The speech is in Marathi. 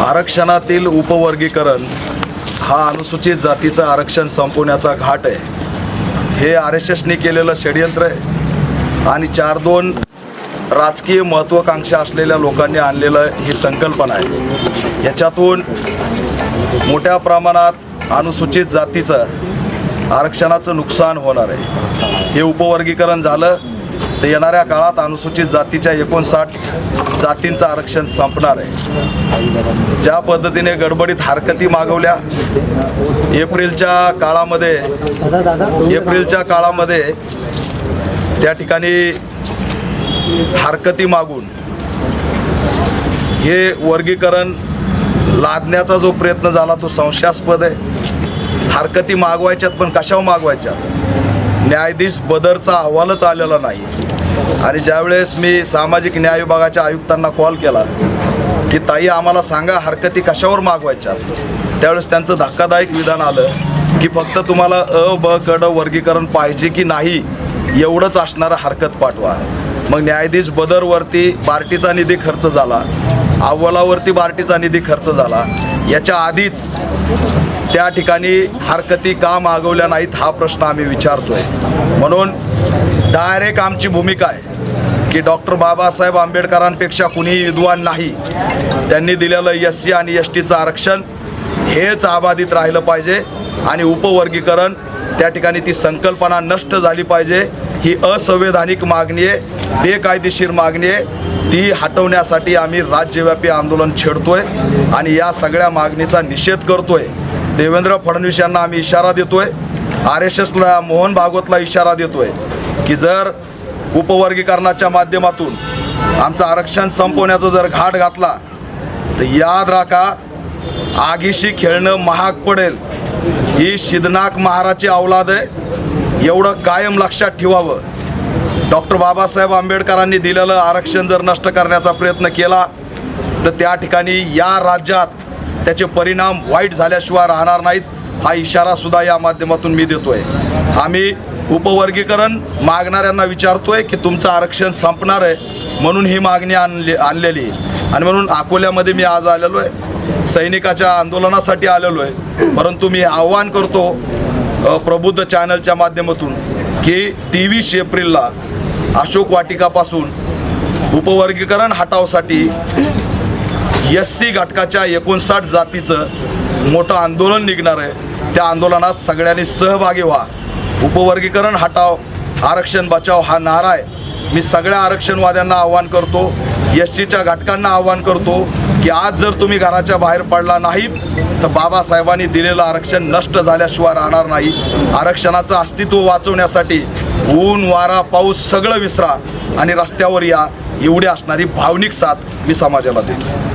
आरक्षणातील उपवर्गीकरण हा अनुसूचित जातीचं आरक्षण संपवण्याचा घाट आहे। हे RSSने केलेलं षडयंत्र आहे आणि 4-2 राजकीय महत्त्वाकांक्षा असलेल्या लोकांनी आणलेलं ही संकल्पना आहे। याच्यातून मोठ्या प्रमाणात अनुसूचित जातीचं आरक्षणाचं नुकसान होणार आहे। हे उपवर्गीकरण झालं तर येणाऱ्या काळात अनुसूचित जातीच्या 59 जातींचं आरक्षण संपणार आहे। ज्या पद्धतीने गडबडीत हरकती मागवल्या एप्रिलच्या काळामध्ये त्या ठिकाणी हरकती मागून हे वर्गीकरण लादण्याचा जो प्रयत्न झाला तो संशयास्पद आहे। हरकती मागवायच्यात पण कशावर मागवायच्यात? न्यायाधीश बदरचा अहवालच आलेला नाही आणि ज्यावेळेस मी सामाजिक न्याय विभागाच्या आयुक्तांना कॉल केला की ताई आम्हाला सांगा हरकती कशावर मागवायच्यात, त्यावेळेस त्यांचं धक्कादायक विधान आलं की फक्त तुम्हाला ब क ड वर्गीकरण पाहिजे की नाही एवढंच असणारं हरकत पाठवा। मग न्यायाधीश बदरवरती पार्टीचा निधी खर्च झाला, अहवालावरती पार्टीचा निधी खर्च झाला। याच्या आधीच त्या ठिकाणी हरकती का मागवल्या नाहीत हा प्रश्न आम्ही विचारतोय। म्हणून डायरेक्ट आमची भूमिका आहे की डॉक्टर बाबासाहेब आंबेडकरांपेक्षा कुणीही विद्वान नाही। त्यांनी दिलेलं SC आणि STचं आरक्षण हेच अबाधित राहिलं पाहिजे आणि उपवर्गीकरण त्या ठिकाणी ती संकल्पना नष्ट झाली पाहिजे। ही असंवैधानिक मागणी आहे, बेकायदेशीर मागणी आहे, ती हटवण्यासाठी आम्ही राज्यव्यापी आंदोलन छेडतोय आणि या सगळ्या मागणीचा निषेध करतोय। देवेंद्र फडणवीस यांना आम्ही इशारा देतोय, RSSला मोहन भागवतला इशारा देतोय की जर उपवर्गीकरणाच्या माध्यमातून आमचं आरक्षण संपवण्याचा जर घाट घातला तर याद राखा आगीशी खेळणं महाग पडेल। ही शिदनाक महाराची अवलाद आहे, एवढं कायम लक्षात ठेवावं। डॉक्टर बाबासाहेब आंबेडकरांनी दिलेलं आरक्षण जर नष्ट करण्याचा प्रयत्न केला तर त्या ठिकाणी या राज्यात त्याचे परिणाम वाईट झाल्याशिवाय राहणार नाहीत, हा इशारासुद्धा या माध्यमातून मी देतोय। आम्ही उपवर्गीकरण मागणाऱ्यांना विचारतोय की तुमचं आरक्षण संपणार आहे म्हणून ही मागणी आणलेली आणि म्हणून अकोल्यामध्ये मी आज आलेलो आहे, सैनिकाच्या आंदोलनासाठी आलेलो आहे। परंतु मी आव्हान करतो प्रबुद्ध चॅनलच्या माध्यमातून की 23 एप्रिलला अशोक वाटिकापासून उपवर्गीकरण हटावसाठी SC घटकाच्या 59 जातीचं मोठं आंदोलन निघणार आहे। त्या आंदोलनात सगळ्यांनी सहभागी व्हा। उपवर्गीकरण हटाव आरक्षण बचाव हा नारा आहे। मी सगळ्या आरक्षणवाद्यांना आव्हान करतो, SCच्या घटकांना आव्हान करतो की आज जर तुम्ही घराच्या बाहेर पडला नाहीत तर बाबासाहेबांनी दिलेलं आरक्षण नष्ट झाल्याशिवाय राहणार नाही। आरक्षणाचं अस्तित्व वाचवण्यासाठी ऊन वारा पाऊस सगळं विसरा आणि रस्त्यावर या, एवढी असणारी भावनिक साथ मी समाजाला देतो।